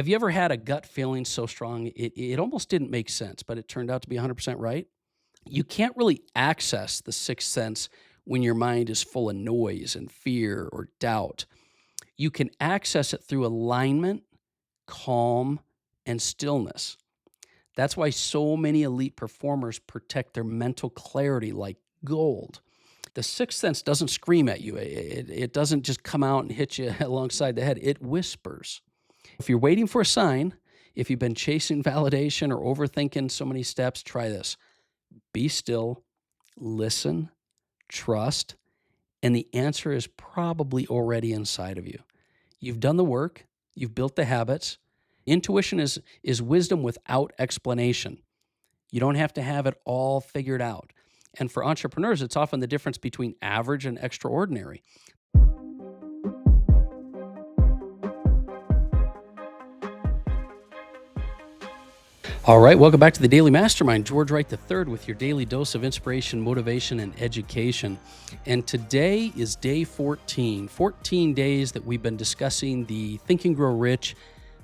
Have you ever had a gut feeling so strong it almost didn't make sense, but it turned out to be 100% right? You can't really access the sixth sense when your mind is full of noise and fear or doubt. You can access it through alignment, calm, and stillness. That's why so many elite performers protect their mental clarity like gold. The sixth sense doesn't scream at you. It doesn't just come out and hit you alongside the head. It whispers. If you're waiting for a sign, if you've been chasing validation or overthinking so many steps, try this. Be still, listen, trust, and the answer is probably already inside of you. You've done the work, you've built the habits. Intuition is wisdom without explanation. You don't have to have it all figured out. And for entrepreneurs, it's often the difference between average and extraordinary. All right, welcome back to the Daily Mastermind. George Wright III with your daily dose of inspiration, motivation, and education. And today is day 14, 14 days that we've been discussing the Think and Grow Rich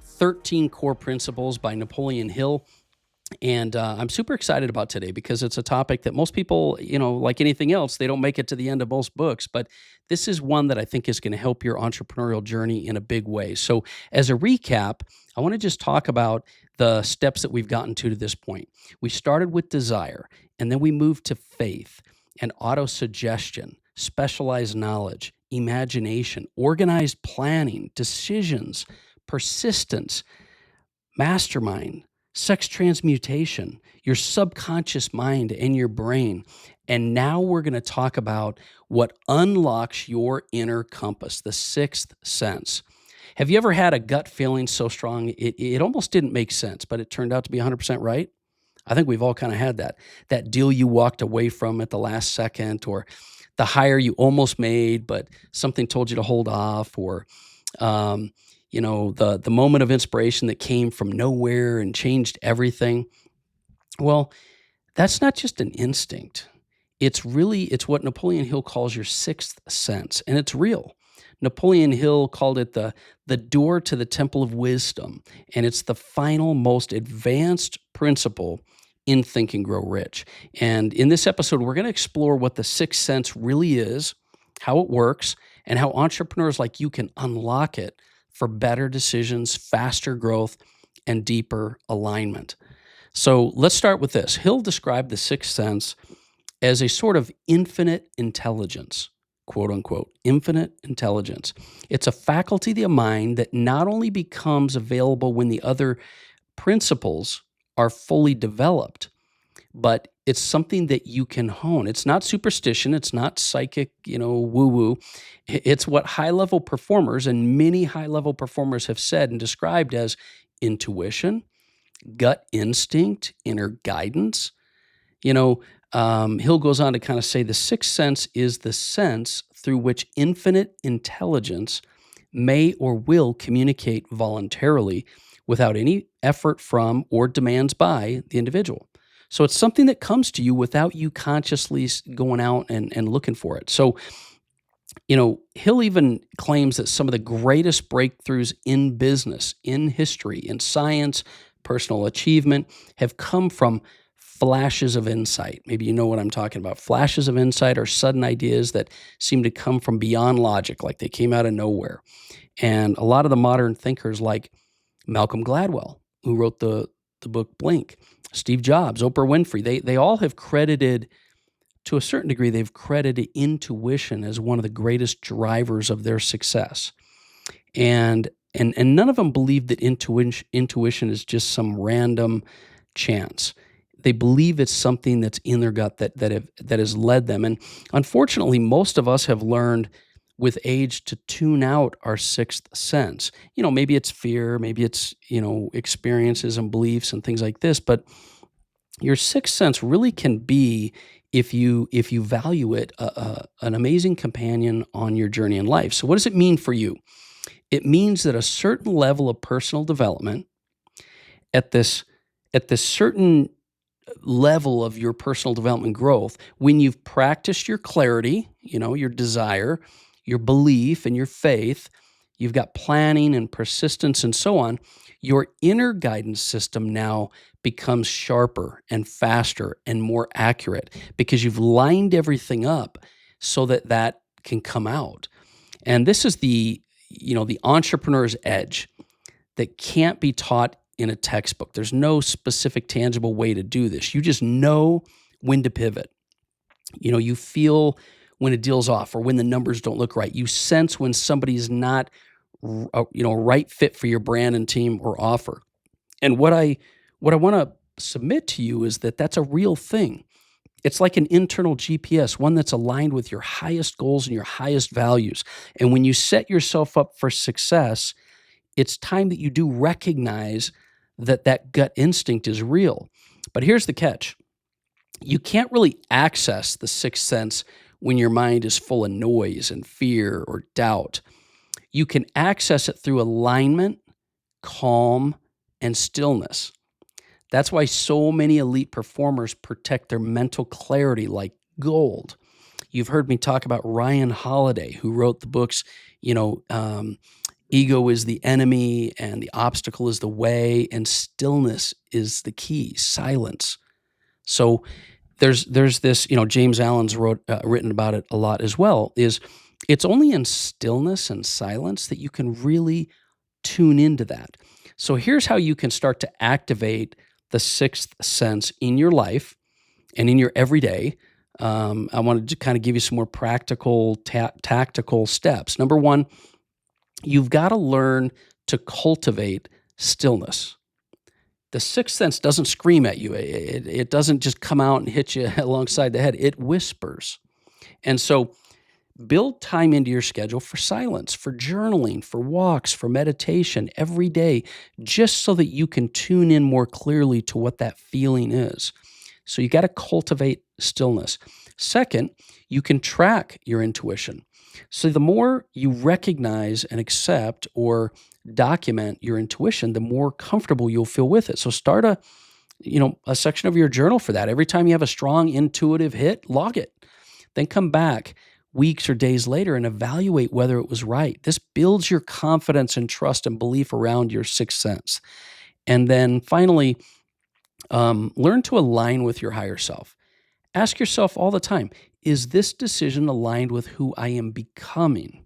13 Core Principles by Napoleon Hill. And I'm super excited about today because it's a topic that most people, like anything else, they don't make it to the end of most books. But this is one that I think is going to help your entrepreneurial journey in a big way. So as a recap, I want to just talk about the steps that we've gotten to this point. We started with desire, and then we moved to faith and auto-suggestion, specialized knowledge, imagination, organized planning, decisions, persistence, mastermind, sex transmutation, your subconscious mind and your brain. And now we're going to talk about what unlocks your inner compass, the sixth sense. Have you ever had a gut feeling so strong it almost didn't make sense, but it turned out to be 100% right? I think we've all kind of had that. That deal you walked away from at the last second, or the hire you almost made, but something told you to hold off, or the moment of inspiration that came from nowhere and changed everything. Well, that's not just an instinct. It's what Napoleon Hill calls your sixth sense, and it's real. Napoleon Hill called it the door to the temple of wisdom, and it's the final, most advanced principle in Think and Grow Rich. And in this episode, we're going to explore what the sixth sense really is, how it works, and how entrepreneurs like you can unlock it for better decisions, faster growth, and deeper alignment. So let's start with this. Hill described the sixth sense as a sort of infinite intelligence, quote unquote, infinite intelligence. It's a faculty of the mind that not only becomes available when the other principles are fully developed, but it's something that you can hone. It's not superstition. It's not psychic, woo-woo. It's what high-level performers and many high-level performers have said and described as intuition, gut instinct, inner guidance. Hill goes on to kind of say the sixth sense is the sense through which infinite intelligence may or will communicate voluntarily without any effort from or demands by the individual. So it's something that comes to you without you consciously going out and looking for it. So, Hill even claims that some of the greatest breakthroughs in business, in history, in science, personal achievement have come from flashes of insight. Maybe you know what I'm talking about. Flashes of insight are sudden ideas that seem to come from beyond logic, like they came out of nowhere. And a lot of the modern thinkers like Malcolm Gladwell, who wrote the book Blink, Steve Jobs, Oprah Winfrey, they all have credited, to a certain degree, they've credited intuition as one of the greatest drivers of their success. And none of them believe that intuition is just some random chance. They believe it's something that's in their gut that has led them. And unfortunately, most of us have learned with age to tune out our sixth sense. Maybe it's fear, maybe it's, experiences and beliefs and things like this, but your sixth sense really can be, if you value it, an amazing companion on your journey in life. So what does it mean for you? It means that a certain level of personal development at this certain level of your personal development growth, when you've practiced your clarity, your desire, your belief and your faith, you've got planning and persistence and so on, your inner guidance system now becomes sharper and faster and more accurate because you've lined everything up so that that can come out. And this is the entrepreneur's edge that can't be taught in a textbook. There's no specific tangible way to do this. You just know when to pivot. You feel when a deal's off or when the numbers don't look right. You sense when somebody's not a right fit for your brand and team or offer. And what I want to submit to you is that that's a real thing. It's like an internal GPS, one that's aligned with your highest goals and your highest values. And when you set yourself up for success, it's time that you do recognize that that gut instinct is real. But here's the catch. You can't really access the sixth sense when your mind is full of noise and fear or doubt. You can access it through alignment, calm, and stillness. That's why so many elite performers protect their mental clarity like gold. You've heard me talk about Ryan Holiday, who wrote the books, Ego is the Enemy and The Obstacle is the Way, and Stillness is the Key, silence. So there's this, James Allen's written about it a lot as well, is it's only in stillness and silence that you can really tune into that. So here's how you can start to activate the sixth sense in your life and in your everyday. I wanted to kind of give you some more practical, tactical steps. Number one, you've got to learn to cultivate stillness. The sixth sense doesn't scream at you. It doesn't just come out and hit you alongside the head. It whispers. And so build time into your schedule for silence, for journaling, for walks, for meditation every day, just so that you can tune in more clearly to what that feeling is. So you got to cultivate stillness. Second, you can track your intuition. So the more you recognize and accept or document your intuition, the more comfortable you'll feel with it. So start a section of your journal for that. Every time you have a strong intuitive hit, log it. Then come back weeks or days later and evaluate whether it was right. This builds your confidence and trust and belief around your sixth sense. And then finally, learn to align with your higher self. Ask yourself all the time, is this decision aligned with who I am becoming?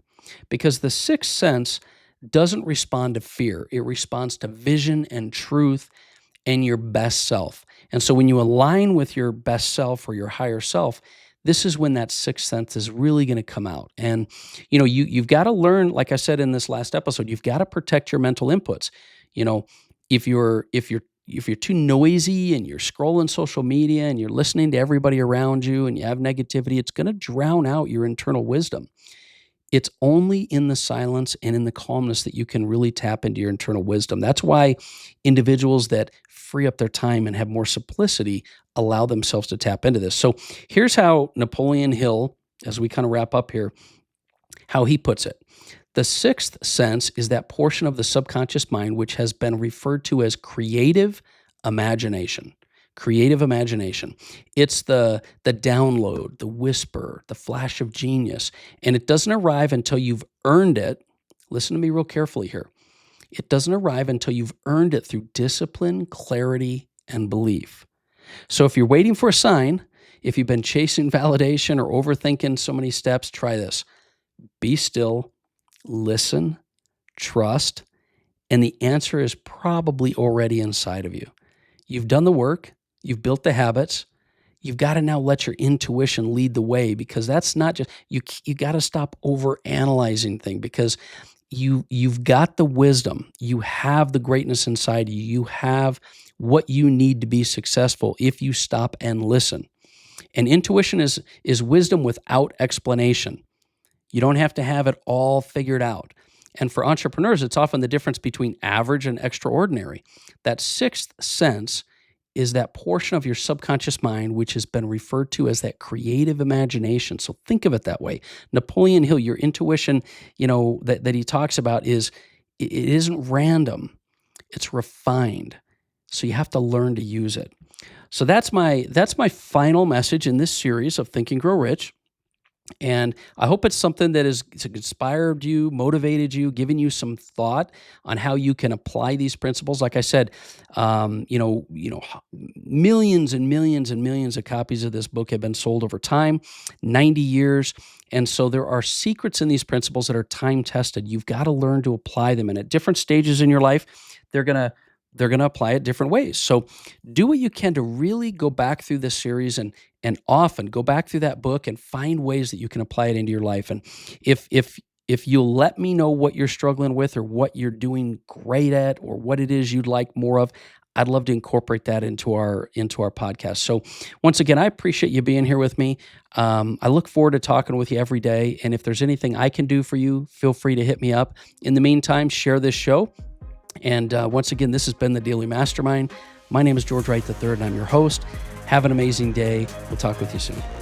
Because the sixth sense doesn't respond to fear. It responds to vision and truth and your best self. And so when you align with your best self or your higher self, this is when that sixth sense is really going to come out. And you've got to learn, like I said in this last episode, you've got to protect your mental inputs. If you're too noisy and you're scrolling social media and you're listening to everybody around you and you have negativity, it's going to drown out your internal wisdom. It's only in the silence and in the calmness that you can really tap into your internal wisdom. That's why individuals that free up their time and have more simplicity allow themselves to tap into this. So here's how Napoleon Hill, as we kind of wrap up here, how he puts it. The sixth sense is that portion of the subconscious mind which has been referred to as creative imagination. Creative imagination. It's the download, the whisper, the flash of genius. And it doesn't arrive until you've earned it. Listen to me real carefully here. It doesn't arrive until you've earned it through discipline, clarity, and belief. So if you're waiting for a sign, if you've been chasing validation or overthinking so many steps, try this. Be still, listen, trust, and the answer is probably already inside of you. You've done the work. You've built the habits. You've got to now let your intuition lead the way, because that's not just, you got to stop over analyzing things, because you've got the wisdom. You have the greatness inside you. You have what you need to be successful if you stop and listen. And intuition is wisdom without explanation. You don't have to have it all figured out. And for entrepreneurs, it's often the difference between average and extraordinary. That sixth sense is that portion of your subconscious mind which has been referred to as that creative imagination. So think of it that way. Napoleon Hill, your intuition, that he talks about it isn't random. It's refined. So you have to learn to use it. So that's my final message in this series of Think and Grow Rich. And I hope it's something that has inspired you, motivated you, given you some thought on how you can apply these principles. Like I said, millions and millions and millions of copies of this book have been sold over time, 90 years. And so there are secrets in these principles that are time tested. You've got to learn to apply them. And at different stages in your life, they're going to apply it different ways. So do what you can to really go back through this series and often go back through that book and find ways that you can apply it into your life. And if you'll let me know what you're struggling with or what you're doing great at or what it is you'd like more of, I'd love to incorporate that into our podcast. So once again, I appreciate you being here with me. I look forward to talking with you every day. And if there's anything I can do for you, feel free to hit me up. In the meantime, share this show. And once again, this has been the Daily Mastermind. My name is George Wright III, and I'm your host. Have an amazing day. We'll talk with you soon.